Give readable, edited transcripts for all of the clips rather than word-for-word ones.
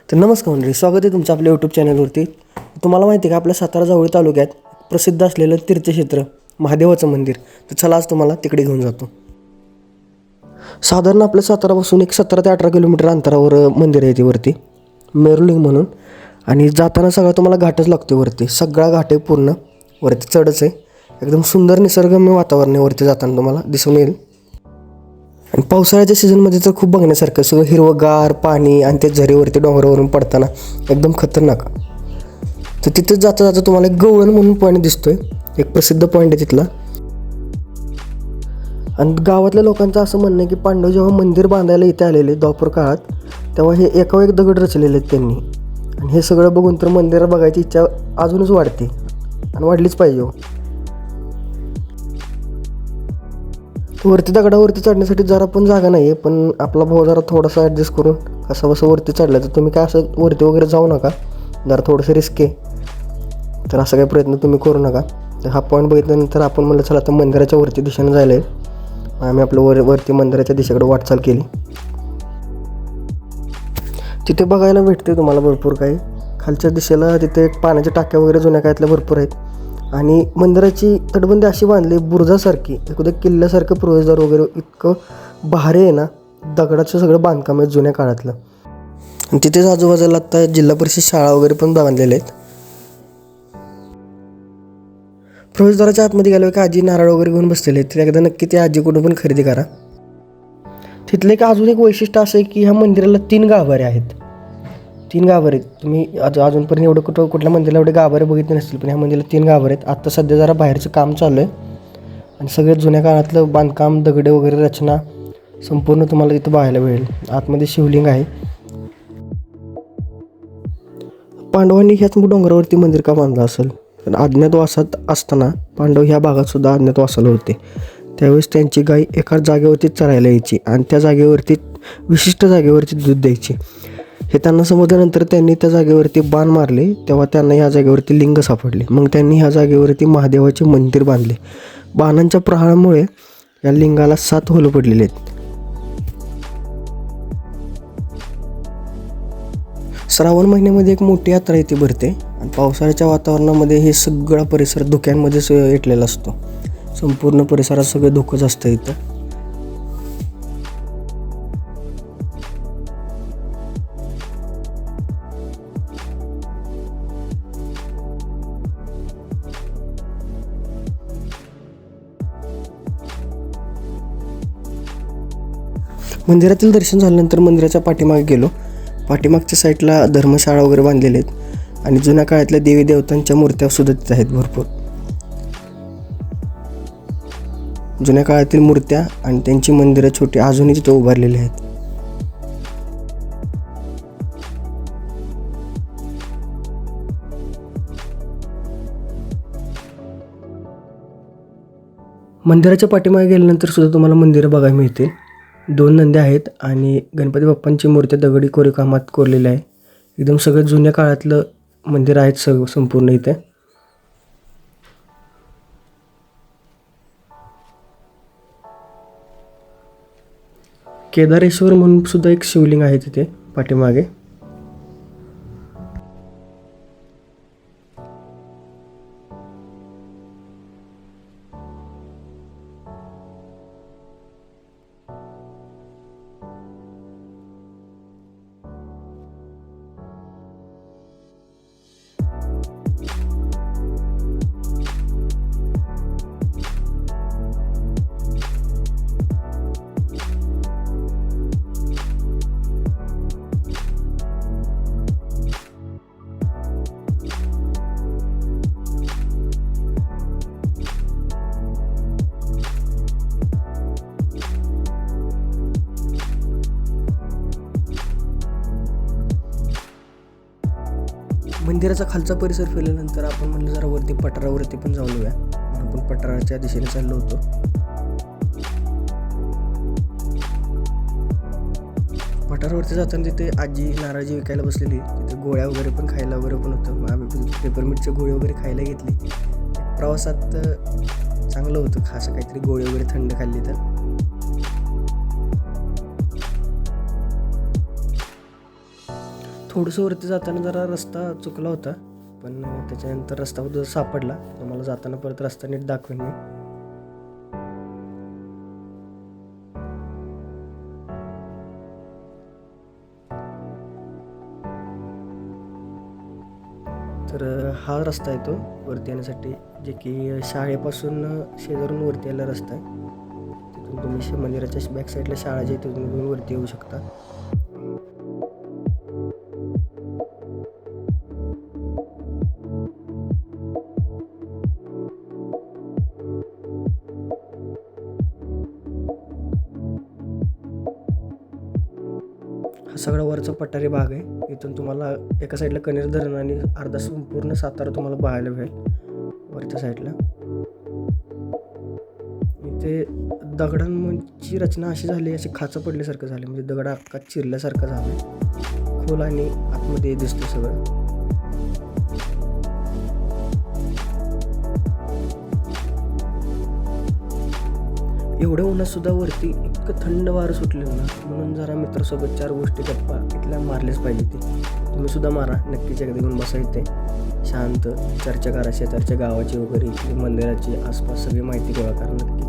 तर नमस्कार मंडळी, स्वागत आहे तुमचं आपल्या यूट्यूब चॅनलवरती. तुम्हाला माहिती आहे का, आपल्या सातारा जावळी तालुक्यात प्रसिद्ध असलेलं तीर्थक्षेत्र महादेवाचं मंदिर. तर चला आज तुम्हाला तिकडे घेऊन जातो. साधारण आपल्या सातारापासून एक 17 ते 18 किलोमीटर अंतरावर मंदिर आहे ते वरती, मेरुलिंग म्हणून. आणि जाताना सगळा तुम्हाला घाटच लागतो वरती, सगळा घाट आहे पूर्ण वरती चढच आहे. एकदम सुंदर निसर्गरम्य वातावरण आहे वरती जाताना तुम्हाला दिसून येईल. आणि पावसाळ्याच्या सीझनमध्ये तर खूप बघण्यासारखं, सगळं हिरवंगार पाणी आणि ते झरीवरती डोंगरावरून पडताना एकदम खतरनाक. तर तिथेच जाता जाता तुम्हाला एक गवळण म्हणून पॉईंट दिसतोय, एक प्रसिद्ध पॉईंट आहे तिथला. आणि गावातल्या लोकांचं असं म्हणणं आहे की पांडव जेव्हा मंदिर बांधायला इथे आलेले द्वापर काळात, तेव्हा हे एकावर एक दगड रचलेले आहेत त्यांनी. आणि हे सगळं बघून तर मंदिरात बघायची इच्छा अजूनच वाढते आणि वाढलीच पाहिजे. वरती दगडावरती चढण्यासाठी जरा पण जागा नाही आहे, पण आपला भाऊ जरा थोडासा ॲडजस्ट करून कसं बसं वरती चढला. तर तुम्ही काय असं वरती वगैरे जाऊ नका, जरा थोडंसं रिस्क आहे. तर असा काही प्रयत्न तुम्ही करू नका. तर हा पॉईंट बघितल्यानंतर आपण म्हणलं चला आता मंदिराच्या वरती दिशेनं जायला आहे. आम्ही आपलं वरती मंदिराच्या दिशेकडे वाटचाल केली. तिथे बघायला भेटते तुम्हाला भरपूर काही. खालच्या दिशेला तिथे एक पाण्याच्या टाक्या वगैरे जुन्या काळातल्या भरपूर आहेत. आणि मंदिराची तटबंदी अशी बांधली बुरुजासारखी, एखाद्या किल्ल्यासारखं प्रवेशद्वार वगैरे इतकं भारी आहे ना. दगडाचं सगळं बांधकाम आहे जुन्या काळातलं. आणि तिथेच आजूबाजूला आता जिल्हा परिषद शाळा वगैरे पण बांधलेल्या आहेत. प्रवेशद्वाराच्या आतमध्ये गेलो की आजी नारळ वगैरे घेऊन बसलेले आहेत. तर एकदा नक्की त्या आजीकडून पण खरेदी करा. तिथलं एक अजून एक वैशिष्ट्य असं आहे की ह्या मंदिराला 3 गाभारे आहेत. 3 गाभारे आहेत. तुम्ही अजूनपर्यंत एवढं कुठल्या मंदिराला एवढे गाभारे बघितले नसतील, पण ह्या मंदिराला 3 गाभारे आहेत. आत्ता सध्या जरा बाहेरचं काम चालू आहे आणि सगळे जुन्या काळातलं बांधकाम, दगडे वगैरे रचना संपूर्ण तुम्हाला तिथं पाहायला मिळेल. आतमध्ये शिवलिंग आहे. पांडवांनी ह्याच डोंगरावरती मंदिर का बांधलं असेल, तर अज्ञातवासात असताना पांडव ह्या भागात सुद्धा अज्ञातवासाला होते. त्यावेळेस त्यांची गाय एका जागेवरतीच चरायला यायची आणि त्या जागेवरती विशिष्ट जागेवरती दूध द्यायची. हे त्यांना समजल्यानंतर त्यांनी त्या जागेवरती बाण मारले, तेव्हा त्यांना ह्या जागेवरती लिंग सापडले. मग त्यांनी ह्या जागेवरती महादेवाचे मंदिर बांधले. बाणांच्या प्रहारामुळे या लिंगाला 7 होलं पडलेले आहेत. श्रावण महिन्यामध्ये एक मोठी यात्रा इथे भरते आणि पावसाळ्याच्या वातावरणामध्ये हे सगळा परिसर धुक्यांमध्ये येटलेला असतो. संपूर्ण परिसरात सगळं धुकंच असतं इथं. मंदिरातील दर्शन झाल्यानंतर मंदिराच्या पाठीमागे गेलो. पाठीमागच्या साईडला धर्मशाळा वगैरे बांधलेल्या आहेत आणि जुन्या काळातल्या देवी देवतांच्या मूर्त्या सुद्धा तिथे आहेत भरपूर. जुन्या काळातील मूर्त्या आणि त्यांची मंदिरं छोटी अजूनही तिथे उभारलेली आहेत. मंदिराच्या पाठीमागे गेल्यानंतर सुद्धा तुम्हाला मंदिरं बघायला मिळतील. 2 नंद्या आहेत आणि गणपती बाप्पांची मूर्ती दगडी कोरीवकामात कोरलेली आहे. एकदम सगळं जुन्या काळातलं मंदिर आहेत संपूर्ण इथे. केदारेश्वर म्हणून सुद्धा एक शिवलिंग आहे तिथे पाठीमागे. मंदिराचा खालचा परिसर फिरल्यानंतर आपण म्हणलं जरा वरती पठारावरती पण जाऊया. आपण पठाराच्या दिशेने चाललो होतो. पठारावरती जाताना तिथे आजी नारळाची विकायला बसलेली. तिथे गोळ्या वगैरे पण खायला वगैरे पण होतं. मग आम्ही पेपरमिंटचे गोळे वगैरे खायला घेतली. प्रवासात चांगलं होतं, खास काहीतरी गोळे वगैरे थंड खाल्ली तर. थोडंसं वरती जाताना जरा रस्ता चुकला होता, पण त्याच्यानंतर रस्ता जर सापडला तर मला जाताना परत रस्ता नीट दाखवेन मी. तर हा रस्ता आहे तो वरती येण्यासाठी, जे की शाळेपासून शेजारून वरती यायला रस्ता आहे. तिथून तुम्ही मंदिराच्या बॅक साईडला शाळा जी आहे तिथून वरती येऊ शकता. हा सगळा वरचा पठारी भाग आहे. इथून तुम्हाला एका साईडला कनेर धरण आणि अर्धा संपूर्ण सातारा तुम्हाला पाहायला मिळेल वरच्या साईडला. इथे दगडांची रचना अशी झाली, अशी खाचं पडल्यासारखं झालं, म्हणजे दगड अख्खा चिरल्यासारखं झालं, खोल आणि आतमध्ये दिसतं सगळं. एवढ्या उन्हात सुद्धा वरती इतकं थंड वारं सुटलेलं ना, म्हणून जरा मित्रासोबत 4 गोष्टी गप्पा इथल्या मारल्याच पाहिजे. तुम्ही सुद्धा मारा, नक्कीच एकदा येऊन बसा इथे, शांत चर्चा करा शेजारच्या गावाची वगैरे, इथली मंदिराची आसपास सगळी माहिती गोळा करा नक्कीच.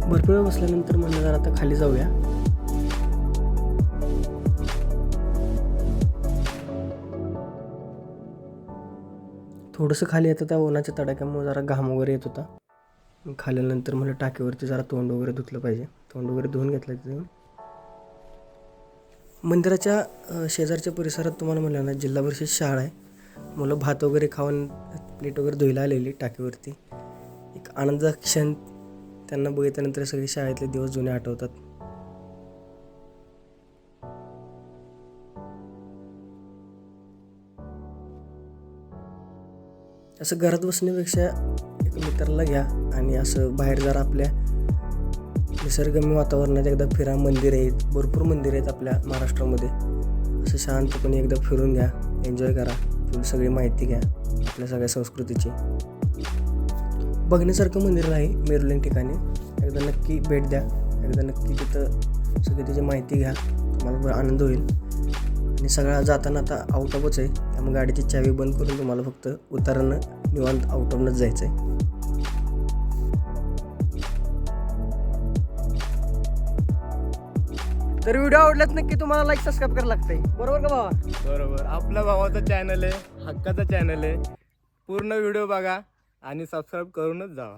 भरपूर वेळ बसल्यानंतर म्हणलं जरा आता खाली जाऊया. थोडंसं खाली येतं, त्या उन्हाच्या तडाख्यामुळे जरा घाम वगैरे येत होता. खाल्यानंतर मला टाकीवरती जरा तोंड वगैरे धुतलं पाहिजे. तोंड वगैरे धुवून घेतलं तिथून. मंदिराच्या शेजारच्या परिसरात तुम्हाला म्हणलं ना, जिल्हा परिषद शाळा आहे. मुलं भात वगैरे खाऊन प्लेट वगैरे धुयला आलेली टाकीवरती. एक आनंदाचा क्षण त्यांना बघितल्यानंतर सगळे शाळेतले दिवस जुने आठवतात. असं घरात बसण्यापेक्षा एक मित्राला घ्या आणि असं बाहेर जरा आपल्या निसर्गरम्य वातावरणात एकदा फिरा. मंदिर आहेत, भरपूर मंदिर आहेत आपल्या महाराष्ट्रामध्ये. असं शांतपणे एकदा फिरून घ्या, एन्जॉय करा, सगळी माहिती घ्या आपल्या सगळ्या संस्कृतीची. बघण्यासारखं मंदिर आहे मेरुलिंग ठिकाणी, एकदा नक्की भेट द्या, एकदा नक्की तिथं सगळी त्याची माहिती घ्या, तुम्हाला आनंद होईल. आणि सगळा जाताना आता आउट ऑफच आहे, त्यामुळे गाडीची चावी बंद करून तुम्हाला फक्त उतारणं निवांत आउट ऑफनंच जायचं आहे. तर व्हिडिओ आवडल्यास नक्की तुम्हाला लाईक सबस्क्राईब करायला लागतंय, बरोबर का भावा? बरोबर, आपला भावाचा चॅनल आहे, हक्काचा चॅनल आहे. पूर्ण व्हिडिओ बघा आणि सबस्क्राईब करूनच जावा.